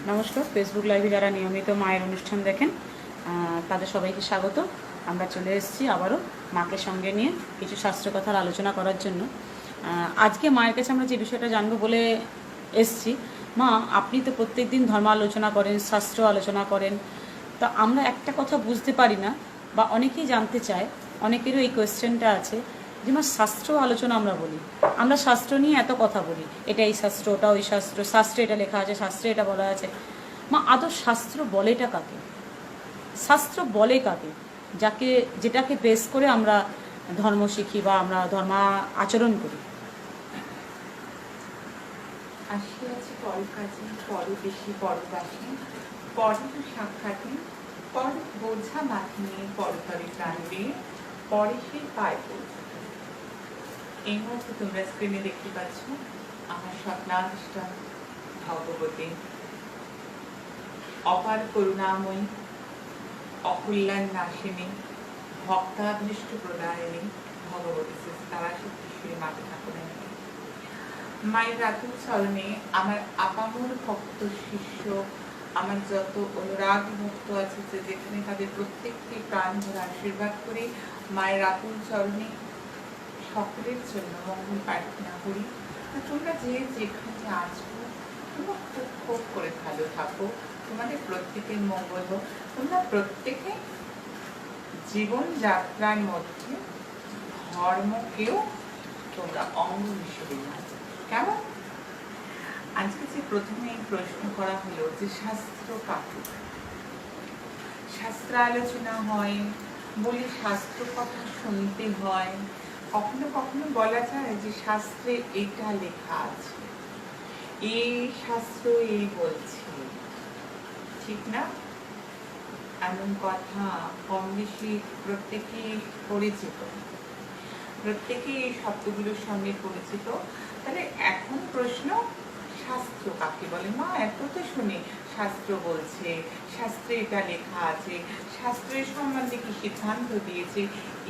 নমস্কার। ফেসবুক লাইভে যারা নিয়মিত মায়ের অনুষ্ঠান দেখেন তাদের সবাইকে স্বাগত। আমরা চলে এসেছি আবারও মাকে সঙ্গে নিয়ে কিছু শাস্ত্র কথার আলোচনা করার জন্য। আজকে মায়ের কাছে আমরা যে বিষয়টা জানবো বলে এসেছি, মা আপনি তো প্রত্যেক দিন ধর্ম আলোচনা করেন, শাস্ত্র আলোচনা করেন, তা আমরা একটা কথা বুঝতে পারি না বা অনেকেই জানতে চায়, অনেকেরও এই কোয়েশ্চেনটা আছে যে মা শাস্ত্র আলোচনা আমরা বলি, আমরা শাস্ত্র নিয়ে এত কথা বলি, এটা এই শাস্ত্র, ওটা ওই শাস্ত্র, শাস্ত্রে এটা লেখা আছে, শাস্ত্রে এটা বলা আছে। মা আদৌ শাস্ত্র বলেটা কাকে? শাস্ত্র বলে কাকে? যেটাকে বেস করে আমরা ধর্ম শিখি বা আমরা ধর্ম আচরণ করি। আসিয়াছি পর কাজে, পর বেশি পরবাসী, পর সাক্ষাতে, পর বোঝা মাথা নিয়ে পরতরে প্রাণ দিয়ে, পরে সে পায় পড়ছে। এই মুহূর্তে তোমরা স্ক্রিনে দেখতে পাচ্ছ আমার স্বপ্নাদিষ্টা ভগবতী, অপার করুণাময়ী, অকল্যাণ নাশিনী, ভক্তাভীষ্ট প্রদায়িনী ভগবতী তারা সত্যি মাকে ঠাকুরের মায়ের রাতুল চরণে আমার আপামর ভক্ত শিষ্য, আমার যত অনুরাগ ভক্ত আছে যে যেখানে তাদের প্রত্যেককে প্রাণ ভরে আশীর্বাদ করে মায়ের রাতুল চরণে সকলের জন্য মঙ্গল প্রার্থনা করি। তোমরা যে যেখানে আসবো তোমরা খুব খুব করে ভালো থাকো, তোমাদের প্রত্যেকের মঙ্গল হোক। তোমরা প্রত্যেকে জীবন যাত্রার মধ্যে ধর্মকেও তোমরা অঙ্গ হিসেবে নাও। কেমন? আজকে যে প্রথমে প্রশ্ন করা হলো যে শাস্ত্র কাকে? শাস্ত্র আলোচনা হয় বলে শাস্ত্র কথা শুনতে হয়, কখনো কখনো বলা যায় যে শাস্ত্রে এটা লেখা আছে, এই শাস্ত্র এই বলছে, ঠিক না? এমন কথা কম বেশি প্রত্যেকেই পরিচিত, প্রত্যেকে এই শব্দগুলোর সঙ্গে পরিচিত। তাহলে এখন প্রশ্ন, শাস্ত্র কাকে বলে? মা এত তো শুনি শাস্ত্র বলছে, শাস্ত্রে এটা লেখা আছে, শাস্ত্রের সম্বন্ধে কি সিদ্ধান্ত দিয়েছে,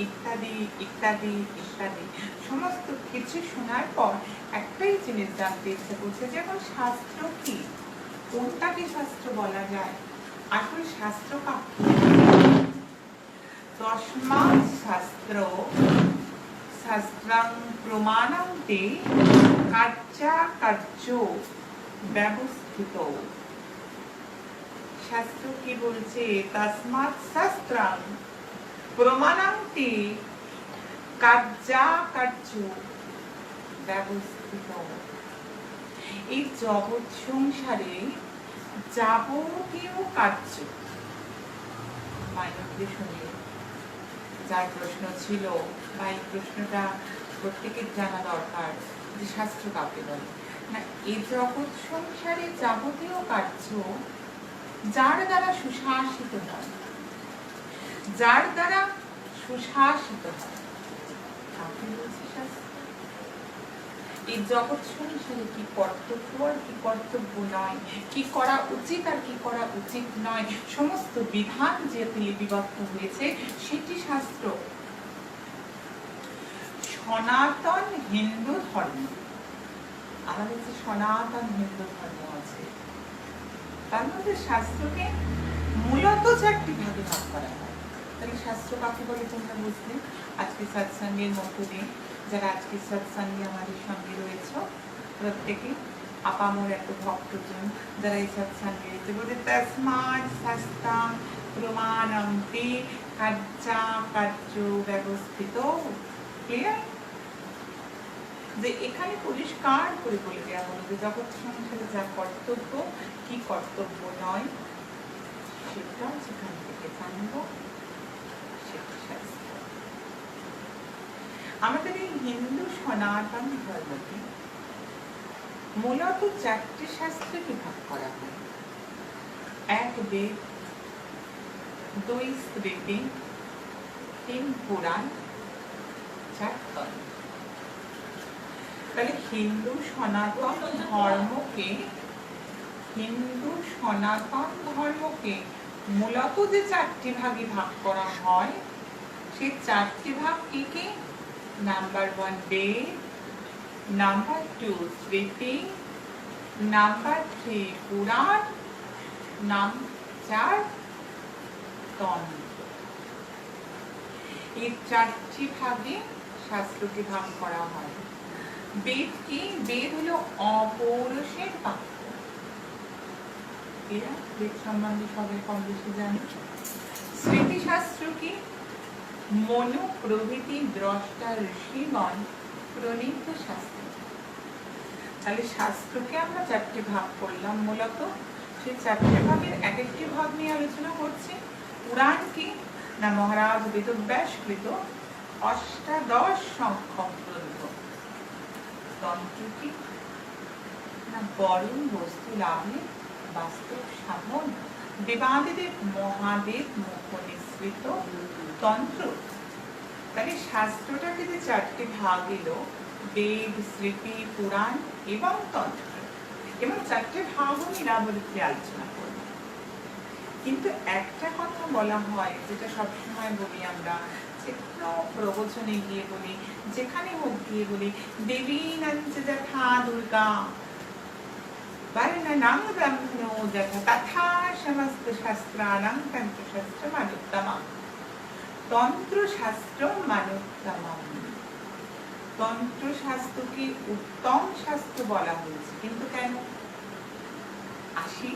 ইত্যাদি ইত্যাদি ইত্যাদি সমস্ত কিছু শোনার পর একটাই জিনিস জানতে ইচ্ছে করছে যে এখন শাস্ত্র কি, কোনটাকে শাস্ত্র বলা যায়? আসল শাস্ত্র কাকে? তস্মাৎ শাস্ত্র শাস্ত্রাং প্রমাণং তে কার্য ব্যবস্থিত। শাস্ত্র কি বলছে? তস্মাৎ শাস্ত্রাং প্রমাণং তে কার্য ব্যবস্থিত। এই জগৎ সংসারে যাবতীয় কার্য, মায়ের শুনে যার প্রশ্ন ছিল বা এই প্রশ্নটা প্রত্যেকের জানা দরকার যে শাস্ত্র কাকে বলে না। এই জগৎ সংসারে যাবতীয় কার্য যার দ্বারা সুশাসিত হয়, যার দ্বারা সুশাসিত হয় তাকে বলছে শাস্ত্র। এই জগৎ সংসারে কি কর্তব্য আর কি কর্তব্য নয়, কি করা উচিত আর কি করা উচিত নয়, সমস্ত বিধান যে লিপিবদ্ধ হয়েছে সেটি শাস্ত্র। সনাতন হিন্দু ধর্ম, আমাদের যে সনাতন হিন্দু ধর্ম আছে তার মধ্যে শাস্ত্রকে মূলত চারটি ভাগে ভাগ করা হয়। তাহলে শাস্ত্র কাকে বলে তোমরা বুঝলে? আজকে সৎসঙ্গের মধ্য দিয়ে যারা আজকে সৎসঙ্গে আমাদের সঙ্গে রয়েছে প্রত্যেকে আপামর এত ভক্তজন যারা এই সৎসঙ্গে রয়েছে বলে তস্মাৎ শাস্ত্রাং প্রমাণং তে কার্য ব্যবস্থিত। ক্লিয়ার? যে এখানে পরিষ্কার করে বলে দেওয়া হলো যে জগৎ সংসারে যা কর্তব্য কি কর্তব্য নয় সেটাও যেখান থেকে জানব সেটা শাস্ত্র। আমাদের এই হিন্দু সনাতন ধর্মকে মূলত চারটি শাস্ত্রে বিভাগ করা হয়। এক বেদ, দুই স্মৃতি, তিন পুরাণ, চার ধর্ম। তাহলে হিন্দু সনাতন ধর্মকে মূলত যে চারটি ভাগে ভাগ করা হয় সেই চারটি ভাগ কি কি? নাম্বার 1 বেদ, নাম্বার 2 স্মৃতি, নাম্বার 3 পুরাণ, নাম 4 তন্ত্র। এই 4টি ভাগে শাস্ত্রকে ভাগ করা হয়। বেদ কি? বেদ হলো অপৌরুষের বাক্য। এরা বেদ সম্বন্ধে সবাই কম বেশি জানে। স্মৃতিশাস্ত্র কি? মনু প্রভৃতি দ্রষ্টা ঋষিগণ প্রণীত শাস্ত্র। তাহলে শাস্ত্রকে আমরা 4টি ভাগ করলাম। মূলত সেই 4টি ভাগের এক একটি ভাগ নিয়ে আলোচনা করছি। পুরাণ কি? না মহারাজ বেদব্যাস কৃত অষ্টাদশ সংখ্যক গ্রন্থ। তন্ত্র কি? না বরণ বস্তু লাভে বাস্তব সাধন দেবাদিদেব মহাদেব মুখ নিঃসৃত তন্ত্র। তাহলে শাস্ত্রটাকে যে 4টি ভাগ এলো, বেদ, স্মৃতি, পুরাণ এবং তন্ত্র, এবং 4টে ভাগও নিরাবৃত্তি আলোচনা করব। কিন্তু একটা কথা বলা হয়, যেটা সবসময় বলি আমরা, যে কোনো প্রবচনে গিয়ে বলি, যেখানে হোক গিয়ে বলি, দেবী নঞ্চ যথা দুর্গা বর্ণনাং ব্রহ্মণো যথা তথা সমস্ত শাস্ত্রাণাং তন্ত্রশাস্ত্রমানুত্তমম। তন্ত্রশাস্ত্র মানুত্তমম। তন্ত্রশাস্ত্রকে উত্তম শাস্ত্র বলা হয়েছে, কিন্তু কেন? আসি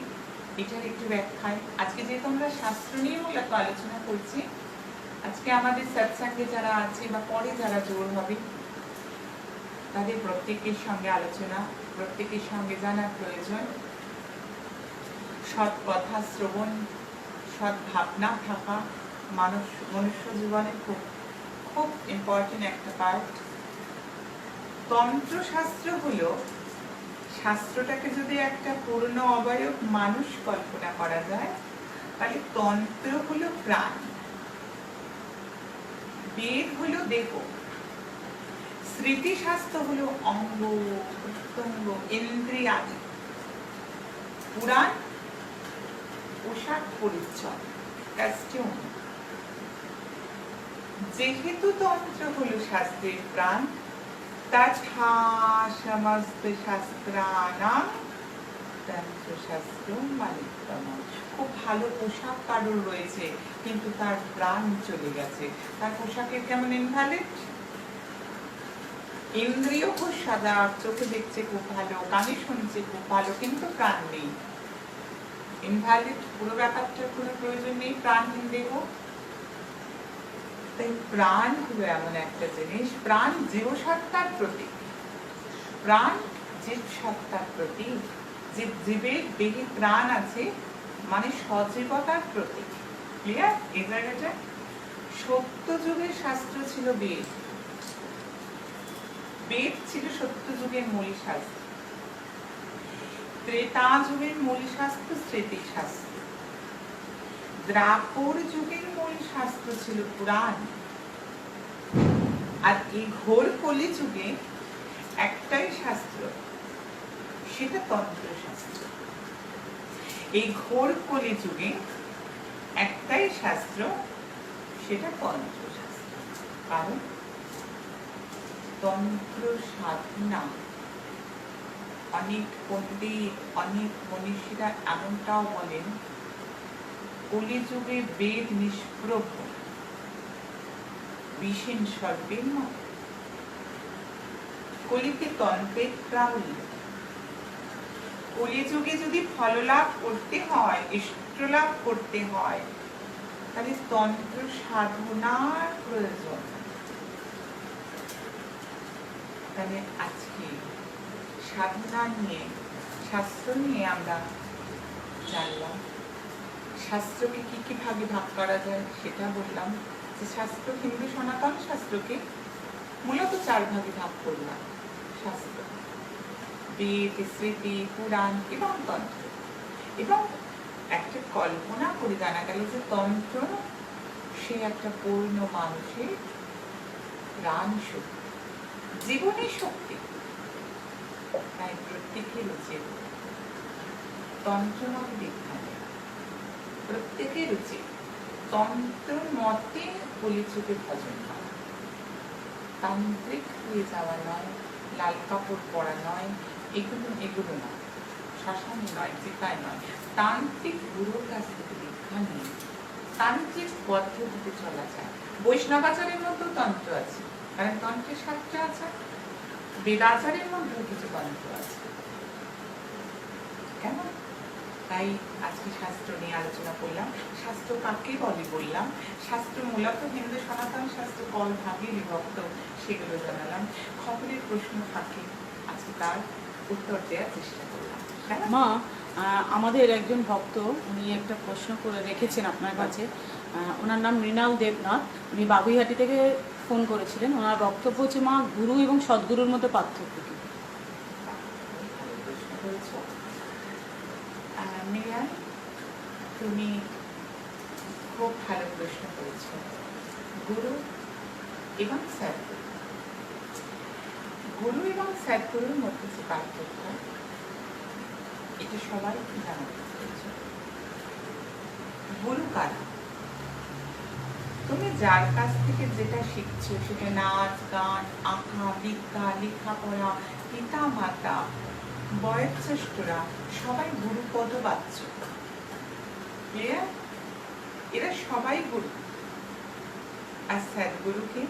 এটার একটু ব্যাখ্যায়। আজকে যেহেতু আমরা শাস্ত্র নিয়ে মূলত আলোচনা করছি, আজকে আমাদের সৎসঙ্গে যারা আছে বা পরে যারা জোর হবে, তাদের প্রত্যেকের সঙ্গে আলোচনা, প্রত্যেকের সঙ্গে জানার প্রয়োজন। সৎ কথা শ্রবণ, সৎ ভাবনা থাকা মনুষ্য জীবনে খুব খুব ইম্পর্টেন্ট একটা পার্ট। তন্ত্রশাস্ত্র হলো, শাস্ত্রটাকে যদি একটা পূর্ণ অবয়ব মানুষ কল্পনা করা যায়, তাহলে তন্ত্র হলো প্রাণ, বেদ হলো দেহ, স্মৃতিশাস্ত্র হলো অঙ্গ প্রত্যঙ্গ ইন্দ্রিয়াদি, পুরাণ পোশাক পরিচ্ছদ কস্টিউম। যেহেতু তন্ত্র হলো শাস্ত্রের প্রাণ, তথা সমস্ত শাস্ত্রাণাং তন্ত্রশাস্ত্রম মানিত্যমম। খুব ভালো পোশাক কারোর রয়েছে, কিন্তু তার প্রাণ চলে গেছে, তার পোশাকের কেমন ইনভ্যালিড। ইন্দ্রিয় খুব সাদা, চোখে দেখছে খুব ভালো, কানে শুনছে খুব ভালো, কিন্তু প্রাণ নেই, ইনভ্যালিড। পুরো ব্যাপারটার কোনো প্রয়োজন নেই প্রাণহীন দেহ। তাই প্রাণ হলো এমন একটা জিনিস, প্রাণ জীবসত্তার প্রতীক, প্রাণ জীব সত্তার প্রতীক। যে জীবের দেহে প্রাণ আছে মানে সজীবতার প্রতীক। ক্লিয়ার? এই জায়গাটা সত্য যুগের শাস্ত্র ছিল বেদ। বেদ ছিল সত্য যুগের মূল শাস্ত্র। ত্রেতা যুগের মূল শাস্ত্র স্মৃতিশাস্ত্র। দ্রাপর যুগের মূল শাস্ত্র ছিল পুরাণ। আর এই ঘোর কলি যুগে একটাই শাস্ত্র, সেটা তন্ত্রশাস্ত্র। এই ঘোর কলি যুগে একটাই শাস্ত্র, সেটা তন্ত্রশাস্ত্র। কারণ তন্ত্র সাধনা, অনেক পণ্ডিত, অনেক মনীষীরা এমনটাও বলেন, কলিযুগে বেদ নিষ্প্রভ, বিষীন সর্পের মতো। কলিতে তন্ত্রের প্রাবল্য। কলিযুগে যদি ফললাভ করতে হয়, ইষ্টলাভ করতে হয়, তাহলে তন্ত্র সাধনার প্রয়োজন। তাহলে আজকে সাধনা নিয়ে, শাস্ত্র নিয়ে আমরা জানলাম। শাস্ত্রকে কি কি ভাগে ভাগ করা যায় সেটা বললাম। যে শাস্ত্র, হিন্দু সনাতন শাস্ত্রকে মূলত 4 ভাগে ভাগ করলাম। শাস্ত্র, বেদ, স্মৃতি, পুরাণ এবং তন্ত্র। এবং একটা কল্পনা করে জানা গেল যে তন্ত্র সে একটা পূর্ণ মানুষের প্রাণ শক্তি, জীবনের শক্তি। তাই প্রত্যেকের উচিত তন্ত্র মতে দীক্ষা নেওয়া। প্রত্যেকের উচিত তন্ত্র মতে কলিযুগে ভজন করা। তান্ত্রিক হয়ে যাওয়া নয়, লাল কাপড় পরা নয়, এগুলো না। শ্মশানে নয়, চিতায় নয়, তান্ত্রিক গুরুর কাছ থেকে দীক্ষা নিয়ে তান্ত্রিক পদ্ধতিতে চলা যায়। বৈষ্ণবাচারের মধ্যেও তন্ত্র আছে, কারণ তন্ত্রের 7টা আছে, বেদাচারের মধ্যেও কিছু তন্ত্র আছে। কেমন? তাই আজকে শাস্ত্র নিয়ে আলোচনা করলাম। শাস্ত্র কাকে বলে বললাম, শাস্ত্র মূলত হিন্দু সনাতন শাস্ত্র কল ভাগে বিভক্ত, সেগুলো জানালাম। খবরের প্রশ্ন থাকে, আজকে তার উত্তর দেওয়ার চেষ্টা করলাম। মা, আমাদের একজন ভক্ত উনি একটা প্রশ্ন করে রেখেছেন আপনার কাছে। ওনার নাম মৃণাল দেবনাথ, উনি বাগুইহাটি থেকে ফোন করেছিলেন। ওনার বক্তব্য হচ্ছে, মা, গুরু এবং সদ্গুরুর মধ্যে পার্থক্য কি? মিরান, তুমি খুব ভালো প্রশ্ন করেছ। গুরু এবং সদ্গুরু, গুরু এবং সদ্গুরুর মধ্যে যে পার্থক্য, এটা সবাই জানাতে পেরেছ। গুরু কারা? তুমি যার কাছ থেকে যেটা শিখছো, সেটা নাচ, গান, আঁকা, বিদ্যা, লেখাপড়া, পিতা মাতা, বয়োজ্যেষ্ঠরা সবাই গুরুপদ বাচ্চ। এরা সবাই গুরু। আর সদ্গুরুকে,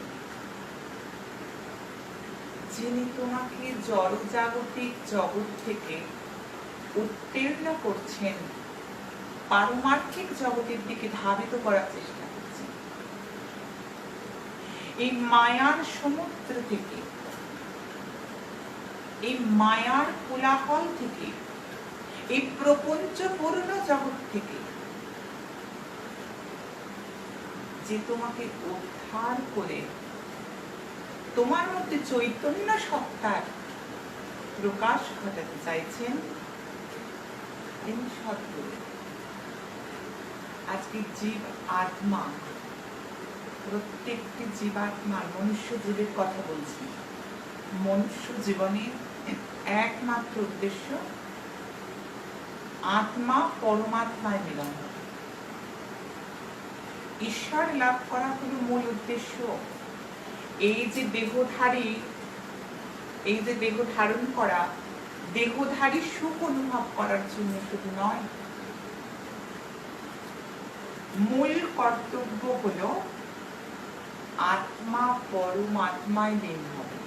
যিনি তোমাকে জড়জাগতিক জগৎ থেকে উত্তীর্ণ করছেন, পারমার্থিক জগতের দিকে ধাবিত করার চেষ্টা করছেন। এই মায়ার সমুদ্র থেকে, এই মায়ার কোলাহল থেকে, এই প্রপঞ্চপূর্ণ জগৎ থেকে যে তোমাকে উদ্ধার করে তোমার মধ্যে চৈতন্য সত্তার প্রকাশ ঘটাতে চাইছেন, তিনি সদ্গুরু। আজকে জীব আত্মা, প্রত্যেকটি জীবাত্মার, মনুষ্য জীবের কথা বলছি, মনুষ্য জীবনের একমাত্র উদ্দেশ্য আত্মা পরমাত্মায় মিলন। ঈশ্বর লাভ করা হলো মূল উদ্দেশ্য। এই যে দেহধারী, এই যে দেহ ধারণ করা, দেহধারী সুখ অনুভব করার জন্য শুধু নয়, মূল কর্তব্য হলো আত্মা পরমাত্মায় লীন হবে।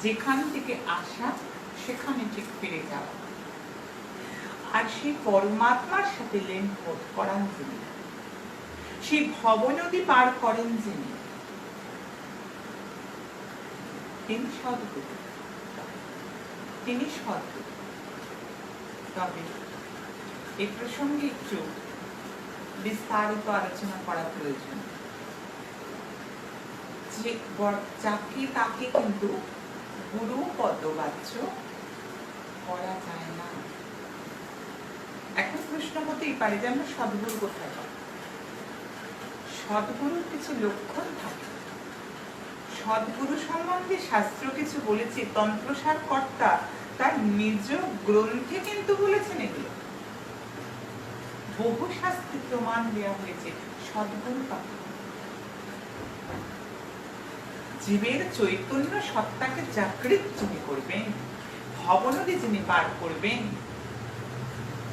যেখান থেকে আসা সেখানে ঠিক ফিরে যাওয়া। আর সেই পরমাত্মার সাথে লীন করান যিনি, সেই ভবনদী পার করেন যিনি, তিনি সদ্গুরু। তিনি সদ্গুরু। তবে এই প্রসঙ্গে একটু বিস্তারিত আলোচনা করা প্রয়োজন। যে যাকে তাকে কিন্তু গুরু পদবাচ্য করা যায় না। এখন প্রশ্ন হতেই পারে যে আমরা সদ্গুরু কোথায় পাবো? সদ্গুরুর কিছু লক্ষণ থাকে। সদ্গুরু সম্বন্ধে শাস্ত্র কিছু বলেছে, তন্ত্রসার কর্তা তার নিজ গ্রন্থে কিন্তু বলেছেন এগুলো। বহু শাস্ত্রে প্রমাণ দেওয়া হয়েছে সদ্গুরু কাকে। জীবের চৈতন্য সত্তাকে জাগৃত যিনি করবেন, ভবনদী যিনি পার করবেন,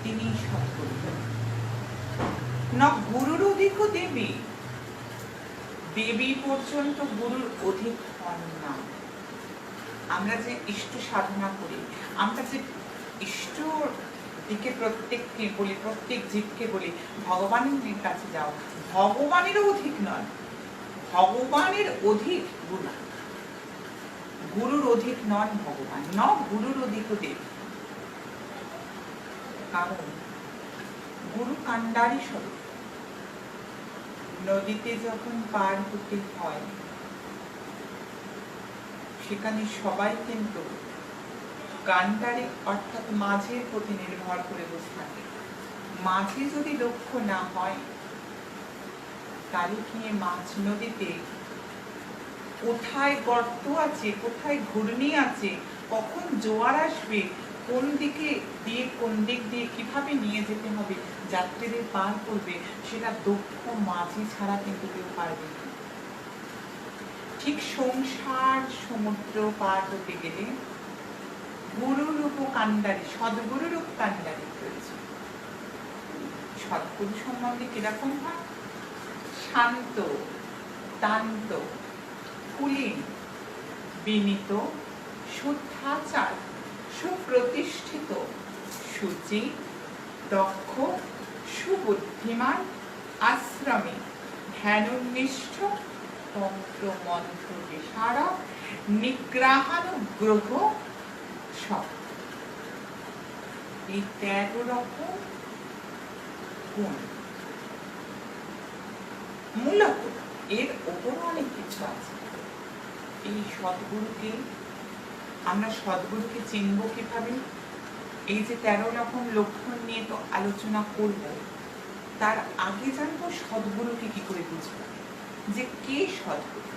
তিনি সদ্গুরু। না গুরুর অধিক দেবী, দেবী পর্যন্ত গুরুর অধিক হন না। আমরা যে ইষ্ট সাধনা করি, আমরা যে ইষ্ট দিকে প্রত্যেককে বলি, প্রত্যেক জীবকে বলি ভগবানের কাছে যাও, ভগবানেরও অধিক নয়, ভগবানের অধিক গুরু। গুরুর অধিক নন ভগবান, ন গুরুর অধিক দেব। কারণ গুরু কান্ডারি স্বরূপ। নদীতে যখন পার হতে হয়, সেখানে সবাই কিন্তু কান্ডারি অর্থাৎ মাঝের প্রতি নির্ভর করে বসে থাকে। মাঝে যদি লক্ষ্য না হয়, তাহলে কি মাঝ নদীতে কোথায় গর্ত আছে, কোথায় ঘূর্ণি আছে, কখন জোয়ার আসবে, কোন দিকে দিয়ে কোন দিক দিয়ে কিভাবে নিয়ে যেতে হবে, যাত্রীদের পার করবে, সেটা দক্ষ মাঝি ছাড়া কিন্তু কেউ পারবে না। ঠিক সংসার সমুদ্র পার হতে গেলে গুরুরূপ কান্ডারি, সদ্গুরুরূপ কান্ডারি প্রয়োজন। সদ্গুরু সম্বন্ধে কিরকম হয়? শান্ত, শান্ত, কুলীন, বিনীত, শুদ্ধাচার, সুপ্রতিষ্ঠিত, শুচি, দক্ষ, সুবুদ্ধিমান, আশ্রমী, ধ্যানোন্নিষ্ঠ, তন্ত্র মন্ত্র বিশারদ, নিগ্রহানুগ্রহ সব। এই 13 রকম গুণ। মূলত এর ওপর অনেক কিছু আছে। এই সদ্গুরুকে আমরা সদ্গুরুকে চিনব কিভাবে? এই যে 13 রকম লক্ষণ নিয়ে তো আলোচনা করব, তার আগে জানবো সদ্গুরুকে কি করে বুঝব, যে কে সদ্গুরু,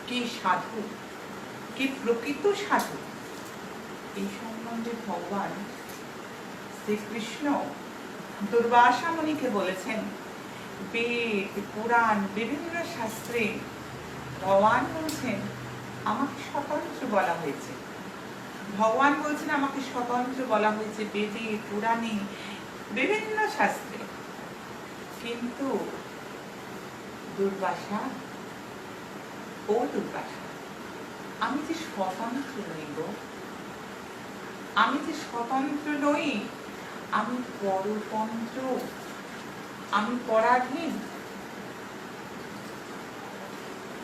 কে সাধু, কে প্রকৃত সাধু। এই সম্বন্ধে ভগবান শ্রীকৃষ্ণ দুর্বাসা মুনিকে বলেছেন। বেদ, পুরাণ, বিভিন্ন শাস্ত্রে ভগবান বলছেন আমাকে স্বতন্ত্র বলা হয়েছে। ভগবান বলছেন আমাকে স্বতন্ত্র বলা হয়েছে বেদে, পুরাণে, বিভিন্ন শাস্ত্রে। কিন্তু দুর্বাসা, ও দুর্বাসা, আমি যে স্বতন্ত্র নই গো, আমি যে স্বতন্ত্র নই, আমি পরতন্ত্র, আমি পরাধীন।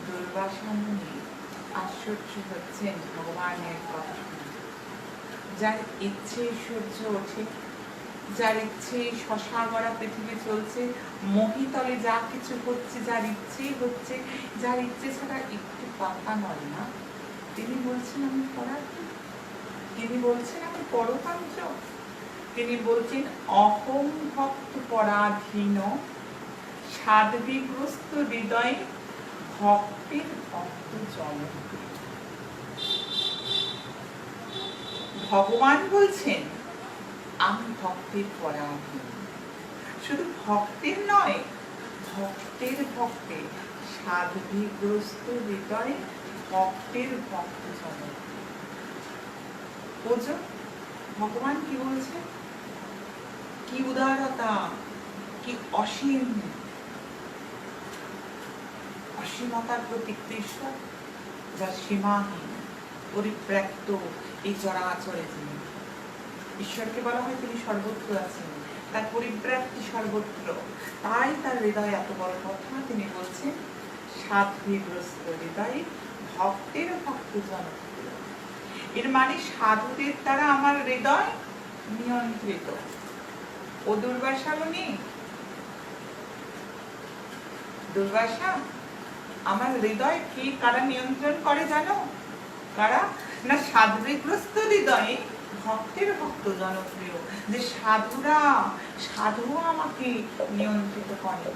দুর্বাসা মুনি আশ্চর্য হচ্ছেন ভগবানের কথা শুনে। যার ইচ্ছে সূর্য ওঠে, যার ইচ্ছে শশাবরা পৃথিবী চলছে, মহিতলে যা কিছু হচ্ছে, যার ইচ্ছে হচ্ছে, যার ইচ্ছে ছাড়া একটু পাতা নয় না, তিনি বলছেন আমি পরাধীন, তিনি বলছেন আমি পরতন্ত্র, তিনি বলছেন অহং ভক্ত পরাধীন, সাধ্বীগ্রস্ত হৃদয়ে ভক্তের ভক্ত জনপ্রিয়। ভগবান বলছেন আমি ভক্তের পরাধীন। শুধু ভক্তের নয়, ভক্তের ভক্তে, সাধ্বীগ্রস্ত হৃদয়ে ভক্তের ভক্ত জনপ্রিয়। বোঝো ভগবান কি বলছেন? কি উদারতা, কি অসীম, অসীমতার প্রতীক ঈশ্বর, যার সীমাহীন, পরিব্যাপ্ত এই চরাচরে যিনি। ঈশ্বরকে বলা হয় তিনি সর্বত্র আছেন, তার পরিব্যাপ্তি সর্বত্র। তাই তার হৃদয়ে এত বড় কথা, তিনি বলছেন সাধ্বীগ্রস্ত হৃদয়ে ভক্তের ভক্ত জনপ্রিয়। এর মানে সাধুদের দ্বারা আমার হৃদয় নিয়ন্ত্রিত। ও দুর্বাসা মুনি, দুর্বাসা, আমার হৃদয় কি কারা নিয়ন্ত্রণ করে জানো? কারা? না সাধ্বীগ্রস্ত হৃদয়ে ভক্তের ভক্ত জনপ্রিয়। যে সাধুরা, সাধু আমাকে নিয়ন্ত্রিত করে,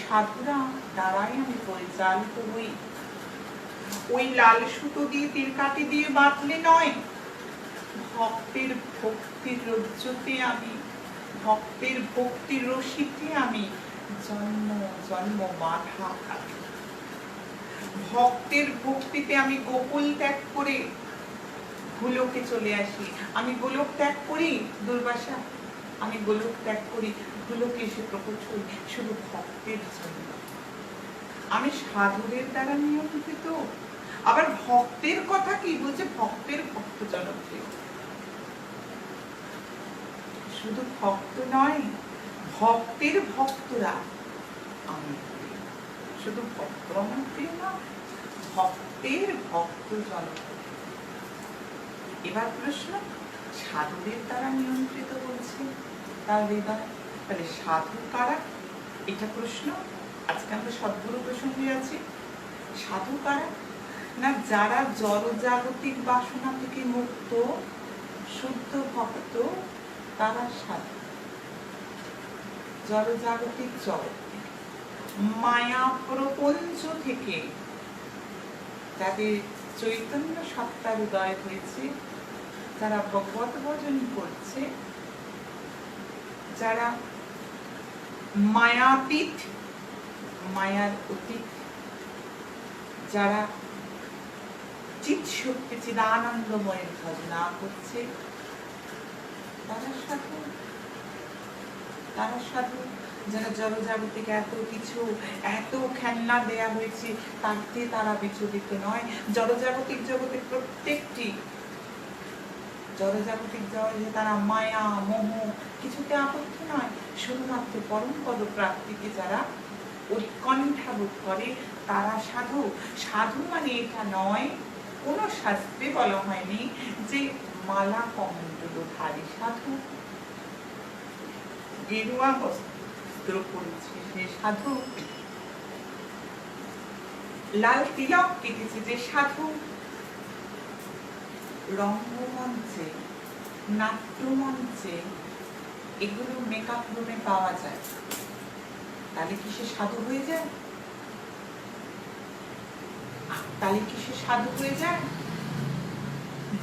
সাধুরা দ্বারাই আমি পরিচালিত হই। ওই লাল সুতো দিয়ে, তীর কাটি দিয়ে বাঁধলে নয়, ভক্তের ভক্তির রজ্জুতে আমি, ভক্তের ভক্তির রশিতে আমি জন্ম জন্ম বাঁধা থাকি। ভক্তের ভক্তিতে আমি গোকুল ত্যাগ করে গোলকে চলে আসি। আমি গোলক ত্যাগ করি, দুর্বাসা, আমি গোলক ত্যাগ করি, গোলকে এসে প্রকট হই শুধু ভক্তের জন্য। আমি সাধুদের দ্বারা নিয়ন্ত্রিত। আবার ভক্তের কথা কি বলছে? ভক্তের ভক্ত জনপ্রিয়। শুধু ভক্ত নয়, ভক্তের ভক্তরা আমি প্রিয়। শুধু ভক্ত আমার প্রিয় না, ভক্তের ভক্ত জনপ্রিয়। এবার প্রশ্ন, সাধুদের দ্বারা নিয়ন্ত্রিত বলছে তার হৃদয়, তাহলে সাধু কারা? এটা প্রশ্ন। আজকে আমরা সদ্গুরু প্রসঙ্গে আছি। সাধু কারা? না যারা জড়জাগতিক বাসনা থেকে মুক্ত, শুদ্ধ ভক্ত, তারা সাধু। জড়জাগতিক জগৎ, মায়া প্রপঞ্চ থেকে যাদের চৈতন্য সত্তার উদয় হয়েছে, যারা ভগবত ভজন করছে, যারা মায়াতীত, মায়ার অতীত, যারা চিৎ শক্তি চিদানন্দময়ের ভজনা করছে, তারা সাধু যারা জড়জাগতিক এত কিছু এত খেলনা দেয়া হয়েছে তাতে তারা বিচলিত নয়। জড়জাগতিক জগতে প্রত্যেকটি জড়জাগতিক জগতে তারা মায়া মোহ কিছুতে আবদ্ধ নয়, শুধুমাত্র পরম পদ প্রাপ্তিকে যারা উৎকণ্ঠা বোধ করে তারা সাধু। সাধু মানে এটা নয়, কোন শাস্ত্রে বলা হয়নি যে মালা কমণ্ডলধারী সাধু, গেরুয়া বস্ত্র পরেছে সে সাধু, লাল তিলক কেটেছে যে সাধু, রঙ্গমঞ্চে নাট্যমঞ্চে এগুলো মেকআপ রুমে পাওয়া যায়, তাহলে কি সে সাধু হয়ে যায়? তাহলে কি সে সাধু হয়ে যায়?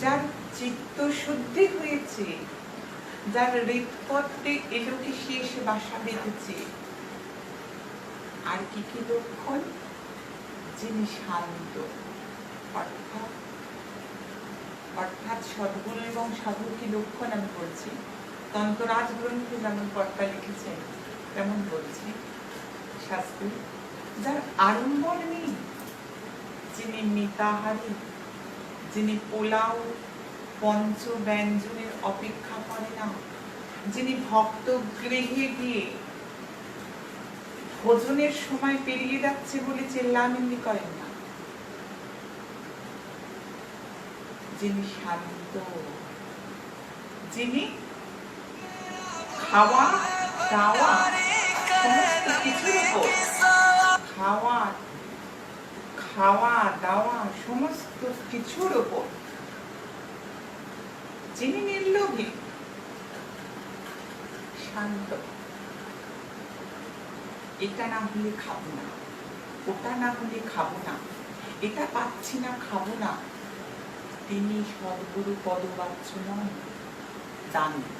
যার চিত্ত শুদ্ধি হয়েছে, যার হৃদপত্রে এলোকে সে এসে বাসা বেঁধেছে। আর কি কি লক্ষণ? যিনি শান্ত, অর্থাৎ সদ্গুরু এবং সাধুর কি লক্ষণ আমি বলছি। তন্ত্ররাজ গ্রন্থে যেমন কর্তা লিখেছেন তেমন বলছি শাস্ত্রী, যার আড়ম্বর নেই, যিনি মিতাহারী, যিনি পোলাও পঞ্চ ব্যঞ্জনের অপেক্ষা করে না, যিনি ভক্ত গৃহে গিয়ে ভোজনের সময় পেরিয়ে যাচ্ছে বলে চেল্লামিল্লি করেন না, যিনি শান্ত, যিনি খাওয়া দাওয়া সমস্ত কিছুর উপর খাওয়া দাওয়া সমস্ত কিছুর উপর যিনি নির্লোভী, শান্ত। এটা না হলে খাবো না, ওটা না হলে খাবো না, এটা পাচ্ছি না খাবো না, তিনি সদ্গুরু পদবাচ্য নন, দান্ত।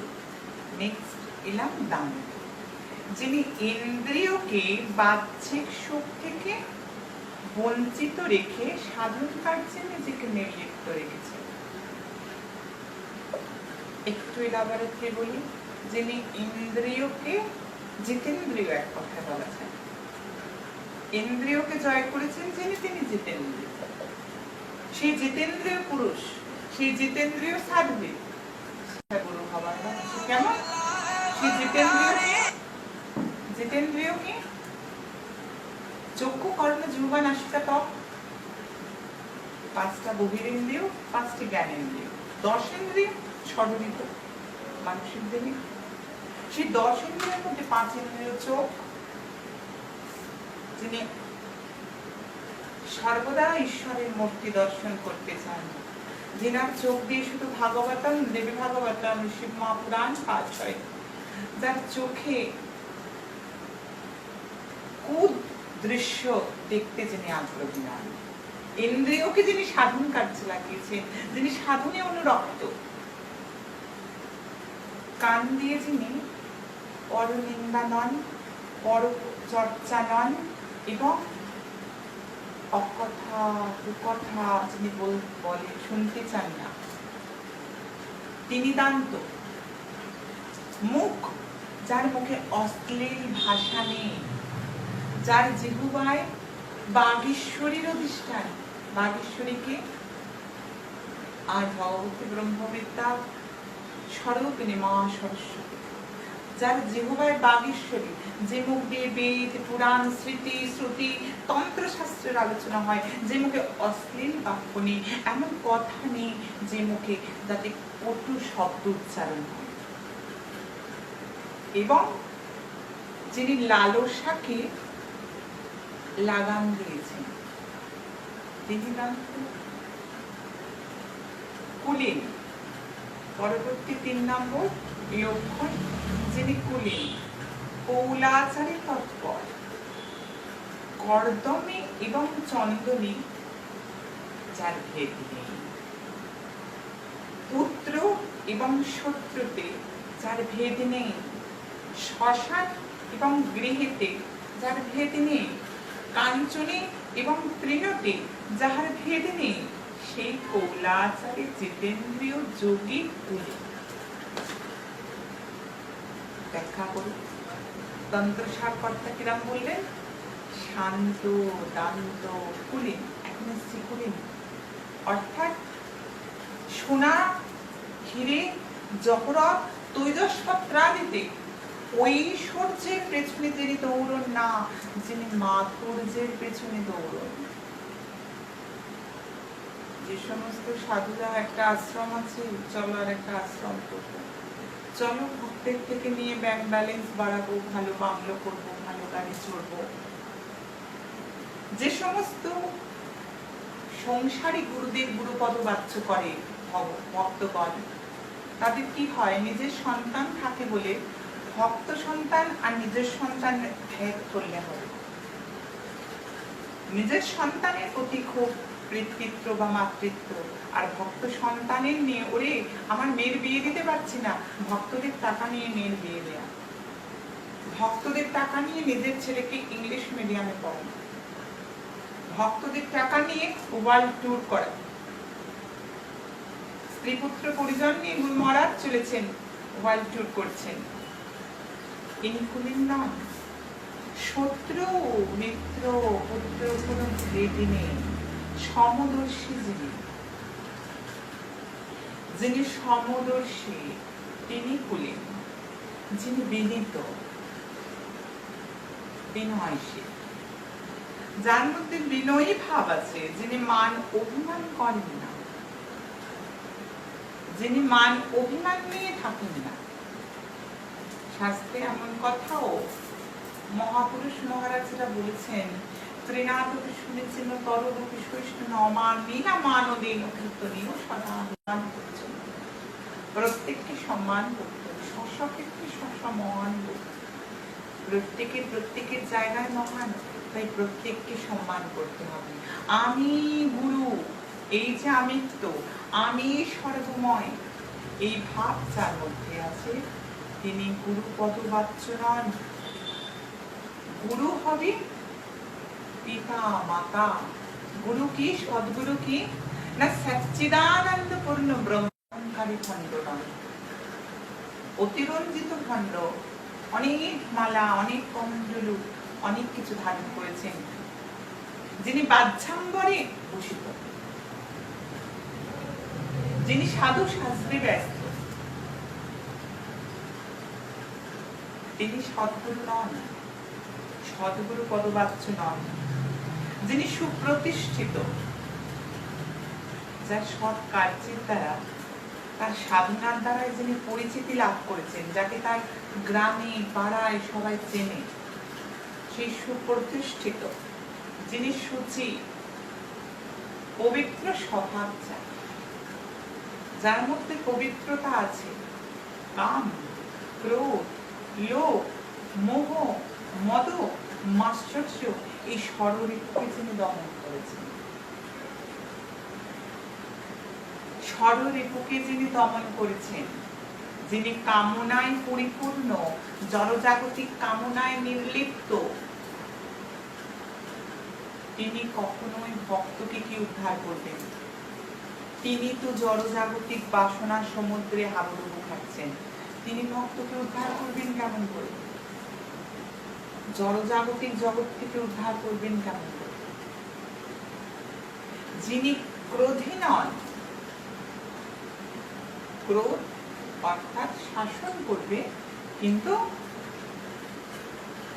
নেক্সট এলাম দান্ত, যিনি ইন্দ্রিয়কে বাহ্যিক সুখ থেকে বঞ্চিত রেখে সাধন কার্যে নিজেকে নির্লিপ্ত রেখেছে। একটু এলাবারে বলি, যিনি ইন্দ্রিয়কে জিতেন্দ্রিয়, এক কথায় বলা যায় ইন্দ্রিয়কে জয় করেছেন যিনি, তিনি জিতেন্দ্রিয়। সেই জিতেন্দ্রিয় পুরুষ, সেই জিতেন্দ্রিয় সাধবী গুরু হবার কেমন? সেই জিতেন্দ্রিয় কি? চক্ষু কর্ণ জিহ্বা নাসিকা ত্বক, পাঁচটা বহিরেন্দ্রিয়, পাঁচটি জ্ঞানেন্দ্রিয়, 10 ইন্দ্রিয় স্বরূপিত মানসিক দেহে। সেই 10 ইন্দ্রিয়ের মধ্যে 5 ইন্দ্রিয় চোখ, যিনি সর্বদা ঈশ্বরের মূর্তি দর্শন করতে চান, যিনার চোখ দিয়ে শুধু ভাগবতম, দেবী ভাগবতম, শিব মহাপুরাণ পাঠ হয়, যার চোখে দৃশ্য দেখতে যিনি আগ্রহী নন, ইন্দ্রিয়কে যিনি সাধন কার্যে লাগিয়েছেন, যিনি সাধনে অনুরক্ত, কান দিয়ে যিনি পরনিন্দা নন, পরচর্চা নন, এবং অকথা কুকথা যিনি বলে শুনতে চান না, তিনি দান্ত। মুখ, যার মুখে অশ্লীল ভাষা নেই, যার জিহ্বায় বাগীশ্বরীর অধিষ্ঠান, বাগীশ্বরীকে আর ভগবতী ব্রহ্মবিদ্যা স্বরূপিণী মা সরস্বতী, যার জিহ্বায় বাগীশ্বরী, যে মুখ দিয়ে বেদ পুরাণ স্মৃতি শ্রুতি তন্ত্রশাস্ত্রের আলোচনা হয়, যে মুখে অশ্লীল বাক্য নেই, এমন কথা নেই যে মুখে যাতে কটু শব্দ উচ্চারণ হয়, এবং যিনি লালসাকে লাগাম দিয়েছেন, তিনি কুলীন। পরবর্তী 3 নম্বর লক্ষণ, যিনি কুলীন, কৌলাচারে তৎপর, কর্দমে এবং চন্দনে যার ভেদ নেই, পুত্র এবং শত্রুতে যার ভেদ নেই, শ্মশান এবং গৃহেতে যার ভেদ নেই, কাঞ্চনে এবং তৃণতে যাহার ভেদ নেই, সেই কৌলাচারী জিতেন্দ্রীয় যোগী কুলি। ব্যাখ্যা করুন। তন্ত্রসার কর্তা কিরাম বললেন? শান্ত, দান্ত, কুলীন। এখন এসছি কুলীন, অর্থাৎ সোনা, হিরে, জহরত, তৈজসপত্রাদিতে ঐশ্বর্যের পেছনে যিনি দৌড়ন না, যিনি মাধুর্যের পেছনে দৌড়ন। যে সমস্ত সাধুরা একটা আশ্রম আছে, চলো আর একটা আশ্রম করবো, চলো ভক্তের থেকে নিয়ে ব্যাংক ব্যালেন্স বাড়াবো, ভালো বাংলো করবো, ভালো গাড়ি চড়বো। যে সমস্ত সংসারী গুরুদের গুরুপদ বাচ্য করে ভক্তগণ, তাদের কি হয়? নিজের সন্তান থাকে বলে ভক্ত সন্তান আর নিজের সন্তান ভেদ করলে হবে। নিজের সন্তানের প্রতি খুব পিতৃত্ব বা মাতৃত্ব, আর ভক্ত সন্তানের নিয়ে, ওরে আমার মেয়ের বিয়ে দিতে পারছি না, ভক্তদের টাকা নিয়ে মেয়ের বিয়ে দেয়া, ভক্তদের টাকা নিয়ে নিজের ছেলেকে ইংলিশ মিডিয়ামে পড়ানো, ভক্তদের টাকা নিয়ে ওয়ার্ল্ড ট্যুর করা, স্ত্রী পুত্র পরিজন নিয়ে গুলমহারাজ চলেছেন, ওয়ার্ল্ড ট্যুর করছেন। ইনি কুলীন নন। শত্রু মিত্র পুত্র কোনো ভেদ নেই, সমদর্শী যিনি সমদর্শী তিনি কুলীন। যিনি বিনীত, বিনয়শীল, যার মধ্যে বিনয়ী ভাব আছে, যিনি মান অভিমান করেন না, যিনি মান অভিমান নিয়ে থাকেন না। শাস্ত্রে এমন কথাও মহাপুরুষ মহারাজরা বলেছেন, ত্রিনাথকে শুনেছেন তররূপী সহিষ্ণু অমান নীলা মানদেন কীর্তনীয় সদা করছেন। প্রত্যেককে সম্মান করতে হবে, স্বস্বক্ষেত্রে স্বসমহান করতে, প্রত্যেকের প্রত্যেকের জায়গায় মহান, তাই প্রত্যেককে সম্মান করতে হবে। আমি গুরু, এই যে আমিত্ব, আমি সর্বময়, এই ভাব যার মধ্যে আছে, তিনি গুরু পদবাচ্য নন। গুরু হবে পিতা মাতা। গুরু কি? সদ্গুরু কি না? সচ্চিদানন্দ পূর্ণ ব্রহ্মকারী খণ্ড নয়, অতিরঞ্জিত খণ্ড, অনেক মালা, অনেক কমণ্ডলু, অনেক কিছু ধারণ করেছেন, যিনি বাহ্যাম্বরে ভূষিত, যিনি সাধু শাস্ত্রে ব্যস্ত, তিনি সদ্গুরু নন, সদ্গুরু পদবাচ্য নন। যিনি সুপ্রতিষ্ঠিত, যার সৎ কার্যের দ্বারা, তার সাধনার দ্বারাই যিনি পরিচিতি লাভ করেছেন, যাকে তার গ্রামে পাড়ায় সবাই চেনে, সেই সুপ্রতিষ্ঠিত, যিনি শুচি, পবিত্র স্বভাব চায়, যার মধ্যে পবিত্রতা আছে, কাম, ক্রোধ, লোভ, মোহ, মদ, মাশ্চর্য, এই ষড়ঋতুকে যিনি দমন করেছেন, ষড়ঋতুকে যিনি দমন করেছেন, যিনি কামনায় পরিপূর্ণ, জড়জাগতিক কামনায় নির্লিপ্ত, তিনি কখনোই ভক্তকে কি উদ্ধার করবেন? তিনি তো জড়জাগতিক বাসনার সমুদ্রে হাবুডুবু খাচ্ছেন, তিনি ভক্তকে উদ্ধার করবেন কেমন করে? জড়জাগতিক জগৎ থেকে উদ্ধার করবেন কেমন করে? যিনি ক্রোধী নন, ক্রোধ অর্থাৎ শাসন করবে, কিন্তু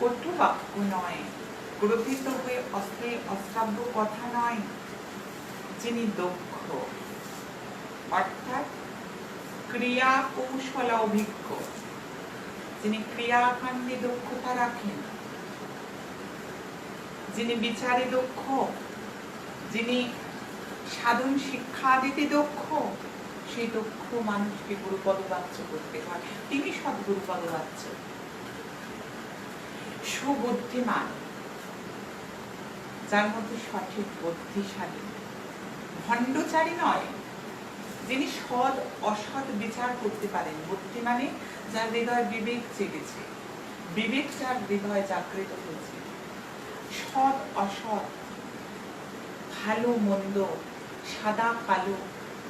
কটু বাক্য নয়, ক্রোধিত হয়ে অশ্রাব্য কথা নয়। যিনি দক্ষ, অর্থাৎ ক্রিয়া কৌশল অভিজ্ঞ, যিনি ক্রিয়াকাণ্ডে দক্ষতা রাখেন, যিনি বিচারে দক্ষ, যিনি সাধন শিক্ষা দিতে দক্ষ, সেই দক্ষ মানুষকে গুরুপদবাচ্য করতে হয়, তিনি সদ্গুরুপদবাচ্য। সুবুদ্ধিমান, যার মধ্যে সঠিক বুদ্ধিশালী, ভণ্ডচারী নয়, যিনি সৎ অসৎ বিচার করতে পারেন। বুদ্ধি মানে যার হৃদয় বিবেক জেগেছে, বিবেক যার হৃদয় জাগৃত হয়েছে, সৎ অসৎ, ভালো মন্দ, সাদা কালো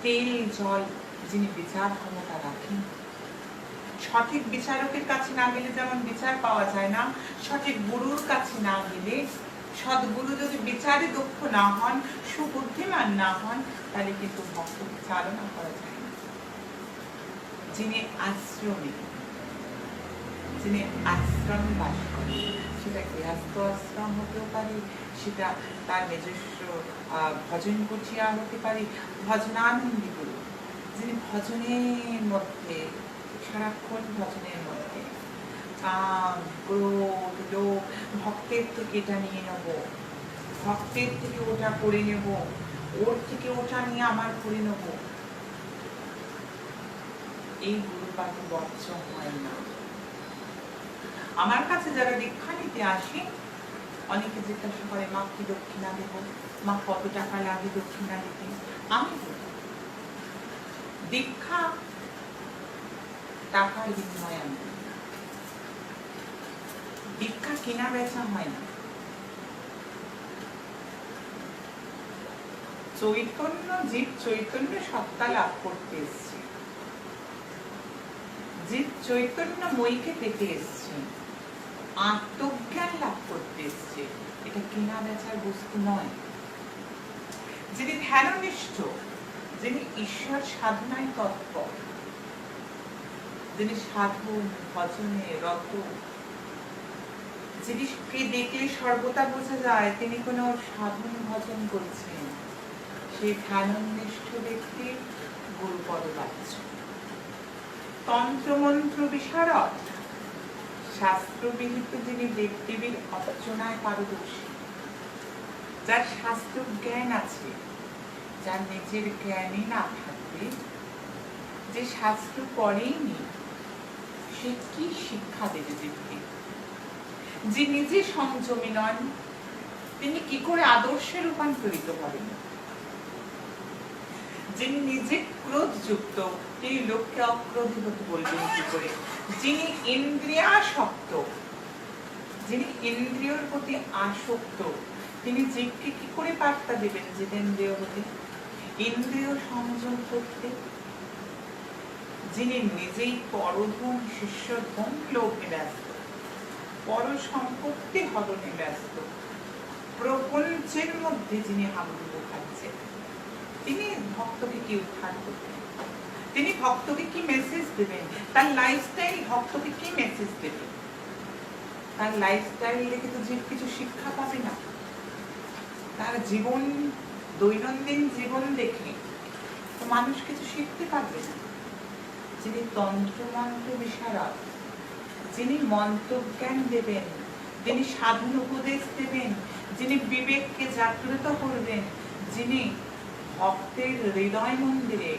তেল জল যিনি বিচার ক্ষমতা রাখেন। সঠিক বিচারকের কাছে না গেলে যেমন বিচার পাওয়া যায় না, সঠিক গুরুর কাছে না গেলে, সদ্গুরু যদি বিচারে দক্ষ না হন, সুবুদ্ধিমান না হন, তাহলে কিন্তু ভক্ত চালনা করা যায় না। যিনি আশ্রমে, যিনি আশ্রমে বাস করেন, সেটা গৃহস্থ আশ্রম হতেও পারে, সেটা তার নিজস্ব ভজন কুঠিয়া হতে পারে, ভজনানন্দী গুরু, যিনি ভজনের মধ্যে, সারাক্ষণ ভজনের মধ্যে কাম ক্রোধ লোভ, ভক্তের থেকে এটা নিয়ে নেব, ভক্তের থেকে ওটা করে নেব, ওর থেকে ওটা নিয়ে আমার করে নেব, এই গুরুপাঠ বর্জন হয় না। আমার কাছে যারা দীক্ষা নিতে আসে, অনেকে জিজ্ঞাসা করে মা কি দক্ষিণা দেব, মা কত টাকা লাগে দক্ষিণা দিতে। আমি দীক্ষা টাকার বিনিময়ে আমি দীক্ষা কেনা বেচা হয় না। চৈতন্য জীব চৈতন্য সত্তা লাভ করতে এসছে, জীব চৈতন্য মইকে পেতে এসছে, আত্মজ্ঞান লাভ করতে এসছে, এটা কেনা বেচার বস্তু নয়। যিনি ধ্যাননিষ্ঠ, যিনি ঈশ্বর সাধনায় তৎপর, যিনি সাধন ভজনে রত, যিনিকে দেখলে সর্বদা বোঝা যায় তিনি কোন সাধন ভজন করছেন, সেই ধ্যাননিষ্ঠ ব্যক্তি গুরুপদ বাচ্য। তন্ত্রমন্ত্র বিশারদ, শাস্ত্রবিহিত যিনি দেবদেবীর অর্চনায় পারদর্শী, যার শাস্ত্র জ্ঞান আছে, যার নিজের জ্ঞানই না থাকবে, যে শাস্ত্র পড়েইনি, সে কি শিক্ষা দেবে জীবকে? যে নিজে সংযমী নন, তিনি কি করে আদর্শে রূপান্তরিত হবেন? যিনি নিজে ক্রোধযুক্ত, তিনি লোককে অক্রোধী হতে বলবেন কি করে? যিনি ইন্দ্রিয়াসক্ত, যিনি ইন্দ্রিয়র প্রতি আসক্ত, তিনি জীবকে কি করে বার্তা দেবেন জিতেন্দ্রিয় হতে, ইন্দ্রিয় সংযম করতে? যিনি নিজেই পরধন শিষ্যধন লোভে ব্যস্ত, পর সম্পত্তি হরণে ব্যস্ত, প্রপঞ্চের মধ্যে যিনি হাবুডুবু খাচ্ছেন, তিনি ভক্তকে কি উদ্ধার করবেন? তিনি ভক্তকে কি মেসেজ দেবেন? তার লাইফস্টাইল ভক্তকে কি মেসেজ দেবে? তার লাইফস্টাইল দেখে তো জীব কিছু শিক্ষা পাবে না। তার জীবন, দৈনন্দিন জীবন দেখে তো মানুষ কিছু শিখতে পারবে না। যিনি তন্ত্রমন্ত্র বিশারদ, যিনি মন্ত্রজ্ঞান দেবেন, যিনি সাধন উপদেশ দেবেন, যিনি বিবেককে জাগ্রত করবেন, যিনি ভক্তের হৃদয় মন্দিরে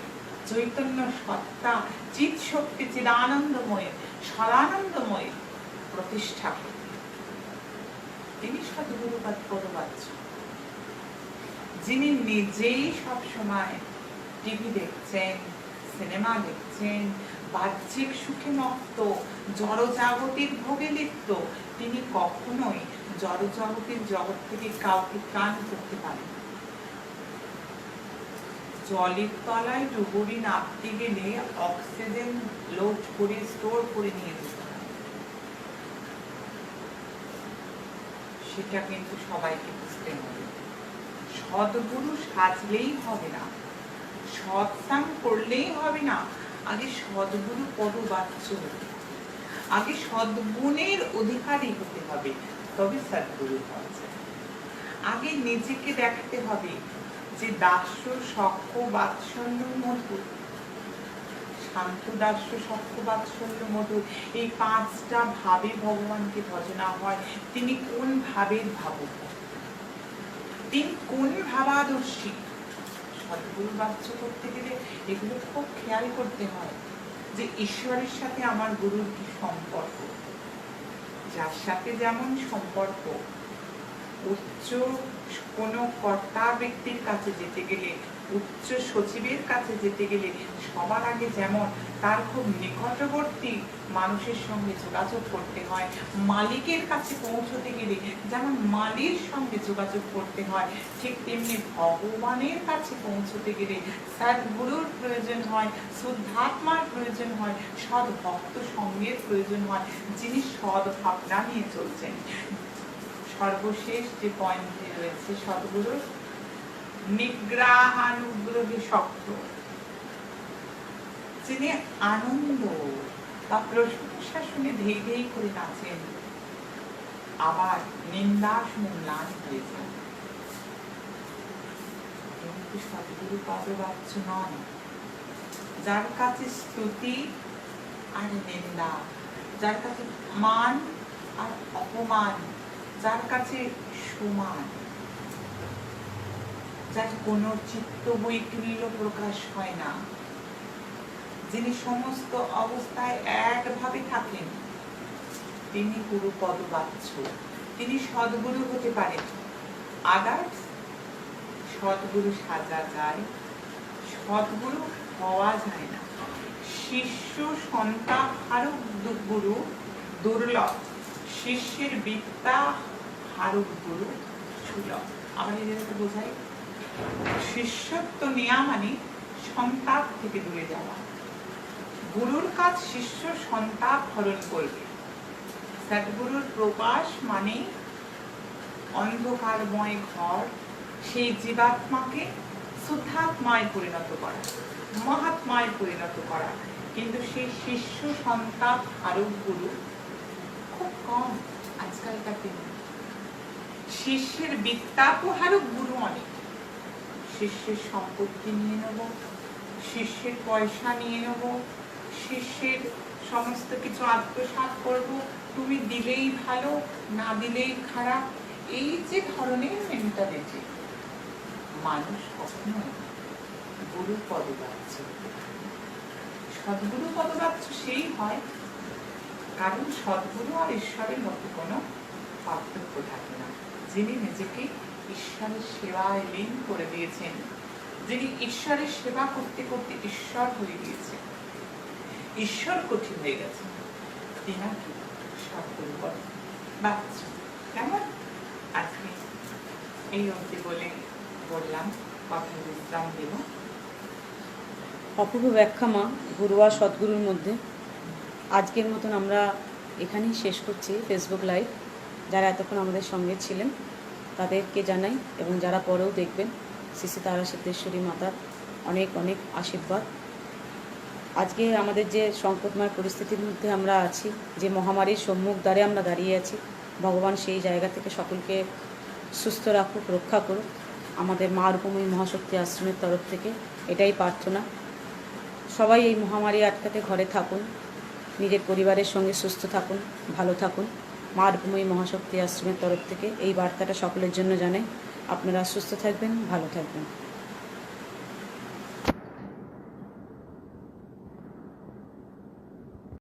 চৈতন্য সত্তা চিৎ শক্তি চিদানন্দময় সদানন্দময় প্রতিষ্ঠা করবেন, তিনি সদ্গুরু পদবাচ্য। যিনি নিজেই সব সময় টিভি দেখছেন, সিনেমা দেখছেন, বাহ্যিক সুখে মত্ত, জড়জাগতিক ভোগে লিপ্ত, তিনি কখনোই জড়জাগতিক জগৎ থেকে কাউকে ত্রাণ করতে পারেন। জলের তলায় ডুবুরি নামতে গেলে অক্সিজেন লোড করে স্টোর করে নিয়ে যেতে হয়, সেটা কিন্তু সবাইকে বুঝতে হবে। সদ্গুরু সাজলেই হবে না, সৎসঙ্গ করলেই হবে না, আগে সদ্গুরু পদবাচ্য হতে, আগে সদ্গুণের অধিকারী হতে হবে, তবে সদ্গুরু হওয়া যায়। আগে নিজেকে দেখাতে হবে যে দাস্য সখ্য বাৎসল্য মধুর, শান্ত দাস্য সখ্য বাৎসল্য মধুর, এই পাঁচটা ভাবে ভগবানকে ভজনা হয়। তিনি কোন ভাবের ভাবক, তিনি কোন ভাবাদর্শী? সদ্গুরু বাচ্য করতে গেলে এগুলো খুব খেয়াল করতে হয় যে ঈশ্বরের সাথে আমার গুরুর কি সম্পর্ক। যার সাথে যেমন সম্পর্ক, উচ্চ কোনো কর্তা ব্যক্তির কাছে যেতে গেলে উচ্চ সচিবের কাছে যেতে গেলে সবার আগে যেমন তার খুব নিকটবর্তী মানুষের সঙ্গে যোগাযোগ করতে হয়, মালিকের কাছে পৌঁছতে গেলে যেমন মালির সঙ্গে যোগাযোগ করতে হয়, ঠিক তেমনি ভগবানের কাছে পৌঁছতে গেলে সদ্গুরুর প্রয়োজন হয়, শুদ্ধাত্মার প্রয়োজন হয়, সৎ ভক্ত সঙ্গের প্রয়োজন হয়, যিনি সৎ ভাবনা নিয়ে চলছেন। সর্বশেষ যে পয়েন্টে রয়েছে সদ্গুরুর নিগ্রহানুগ্রহে শক্ত, যিনি আনন্দ বা প্রশংসা শুনে ধেই ধেই করে নাচেন, আবার নিন্দা শুনে ম্লান হয়ে যান। কিন্তু সদ্গুরু পদবাচ্য নন, যার কাছে স্তুতি আর নিন্দা, যার কাছে মান আর অপমান, যার কাছে সমান, যার কোনো চিত্ত বৈকল্য প্রকাশ হয় না, যিনি সমস্ত অবস্থায় একভাবে থাকেন, তিনি গুরু পদবাচ্য, তিনি সদ্গুরু হতে পারেন। আদার্স সদ্গুরু সাজা যায়, সদ্গুরু হওয়া যায় না। শিষ্য সন্তান হারুক গুরু দুর্লভ, শিষ্যের বিদ্যা হারুক গুরু সুলভ। আমরা এদেরকে বোঝাই, শিষ্যত্ব নেওয়া মানে সন্তাপ থেকে দূরে যাওয়া। গুরুর কাজ শিষ্য সন্তাপ হরণ করবে। সদ্গুরুর প্রকাশ মানে অন্ধকারময় ঘর, সেই জীবাত্মাকে শুদ্ধাত্মায় পরিণত করা, মহাত্মায় পরিণত করা। কিন্তু সেই শিষ্য সন্তাপ হারক গুরু খুব কম আজকালকার দিনে। শিষ্যের বিদ্যাপহারক গুরু অনেক। শিষ্যের সম্পত্তি নিয়ে নেব, শিষ্যের পয়সা নিয়ে নেব, শিষ্যের সমস্ত কিছু আত্মসাৎ করব, তুমি দিলেই ভালো, না দিলেই খারাপ, এই যে ধরনের মেন্টালিটি, মানুষ কখনো গুরু পদবাচ্য। সদ্গুরু পদবাচ্য সেই হয় কারণ সদ্গুরু আর ঈশ্বরের মধ্যে কোনো পার্থক্য থাকে না। যিনি নিজেকে ঈশ্বরের সেবায় লীন করে দিয়েছেন, যিনি ঈশ্বরের সেবা করতে করতে ঈশ্বর হয়ে গিয়েছেন, ঈশ্বর কঠিন হয়ে গেছেন, তিনাকে সদ্গুরু পদবাচ্য। কেমন? আজকে এই অবধি বললাম, কথা বিশ্রাম দেব। অপূর্ব ব্যাখ্যা মা গুরু আর সদ্গুরুর মধ্যে। আজকের মতন আমরা এখানেই শেষ করছি ফেসবুক লাইভ। যারা এতক্ষণ আমাদের সঙ্গে ছিলেন তাদেরকে জানাই, এবং যারা পরেও দেখবেন, শ্রী শ্রী তারা সিদ্ধেশ্বরী মাতার অনেক অনেক আশীর্বাদ। আজকে আমাদের যে সংকটময় পরিস্থিতির মধ্যে আমরা আছি, যে মহামারীর সম্মুখ দ্বারে আমরা দাঁড়িয়ে আছি, ভগবান সেই জায়গা থেকে সকলকে সুস্থ রাখুক, রক্ষা করুক। আমাদের মা রূপময়ী মহাশক্তি আশ্রমের তরফ থেকে এটাই প্রার্থনা। সবাই এই মহামারী আটকাতে ঘরে থাকুন, নিজের পরিবারের সঙ্গে সুস্থ থাকুন, ভালো থাকুন। মা রূপময়ী মহাশক্তি আশ্রমের তরফ থেকে এই বার্তাটা সকলের জন্য জানাই। আপনারা সুস্থ থাকবেন, ভালো থাকবেন।